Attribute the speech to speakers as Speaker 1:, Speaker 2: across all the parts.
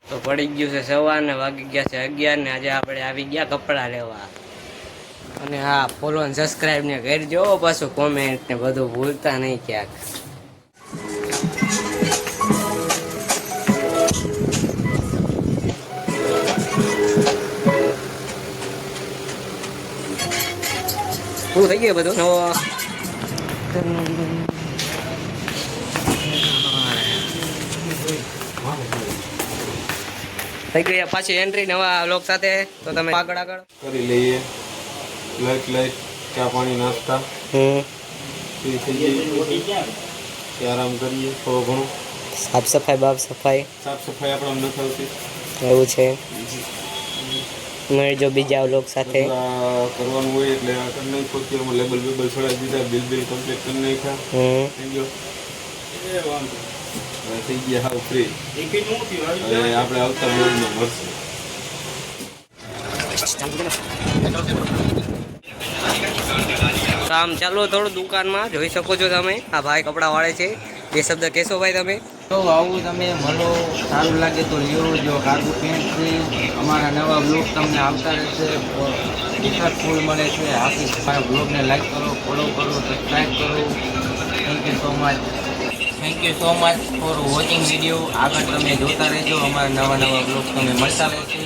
Speaker 1: તો પડી ગયું છે સવાર ને વાગી ગયા છે 11 ને આજે આપણે આવી ગયા કપડા લેવા અને હા ફોલો અને સબસ્ક્રાઇબ ને કરજો પાછું કોમેન્ટ ને બધું ભૂલતા નહીં ક્યાંક પૂરું થઈ ગયું બધું નવો થઈ ગઈ પાછી એન્ટ્રી નવા લોક સાથે તો તમે આગળ આગળ
Speaker 2: કરી લઈએ લાઈટ ચા પાણી નાસ્તા ફ્રી થઈ જઈએ આરામ કરીએ થોડો ઘણો
Speaker 1: સાફ સફાઈ
Speaker 2: આપણે ન થતી
Speaker 1: એવું છે મેં જો બીજા લોક સાથે
Speaker 2: કરવાનું હોય એટલે કરી નાખો એમાં લેબલ બેબલ છોડાવી દીધા બિલ કમ્પ્લીટ કરી નાખ્યા થઈ ગયો થઈ ગયા હાવ ફ્રી હવે આપણે આવતા બ્લોગમાં મળશે
Speaker 1: કામ ચાલુ થોડું દુકાનમાં જોઈ શકો છો તમે આ ભાઈ કપડા વાળે છે એ શબ્દ કહેશો ભાઈ તમે
Speaker 3: તો આવું તમે મળો સારું લાગે તો લ્યો જો કાર્ગો પેન્ટ છે અમારા નવા બ્લોગ તમને આવતા રહેશે ટી-શર્ટ ફૂલ મળે છે આખી મારા બ્લોગને લાઈક કરો ફોલો કરો સબસ્ક્રાઈબ કરો thank you so much for watching video આગળ તમે જોતા રહેજો અમારા નવા બ્લોગ તમને મળતા રહેશે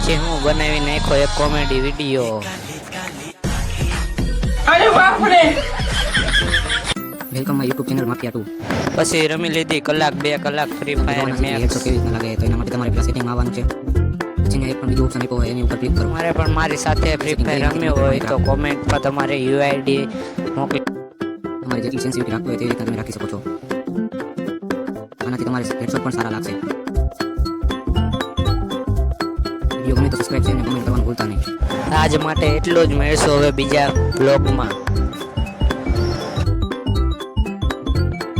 Speaker 1: જે હું બનાવી નાખ્યો એક comedy video
Speaker 4: welcome my YouTube channel mafia 2
Speaker 1: પછી રમી લીધી કલાક 2 કલાક ફ્રી ફાયર મેચ
Speaker 4: હેડશોટ કેવી રીતના લાગે તો એના માટે તમારે પેલા સેટિંગમાં આવવાનું છે પછી એક પણ બીજું ઓપ્શન આપ્યો હોય એની ઉપર ક્લિક કરો
Speaker 1: તમારે પણ મારી સાથે ફ્રી ફાયર રમ્યો હોય તો કોમેન્ટ પર તમારે યુઆઈડી મોકલી
Speaker 4: તમારે જેટલી સેન્સિટિવિટી રાખવી હોય તે રીતના તમે રાખી શકો છો આનાથી તમારે હેડશોટ પણ સારા લાગશે વિડીયો ગમે તો સબસ્ક્રાઇબ છે અને કોમેન્ટ કરવાનું ભૂલતા નહીં
Speaker 1: આજ માટે એટલું જ મળશું હવે બીજા બ્લોગમાં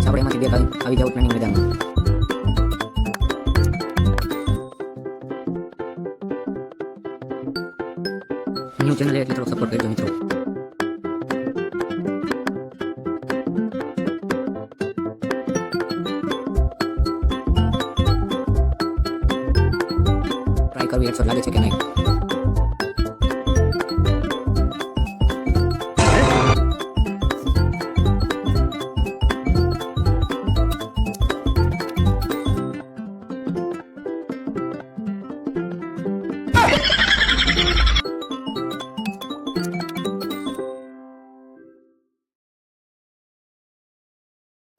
Speaker 4: આપણે એમાંથી બે આવી જાવ ટ્રેનિંગ મેદાનમાં ન્યૂ ચેનલ એટલે થોડો સપોર્ટ કરજો મિત્રો ટ્રાય કરવી હેડશોટ લાગે છે કે નહીં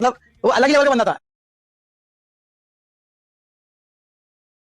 Speaker 5: मतलब वो अलग ही लेवल का बंदा था।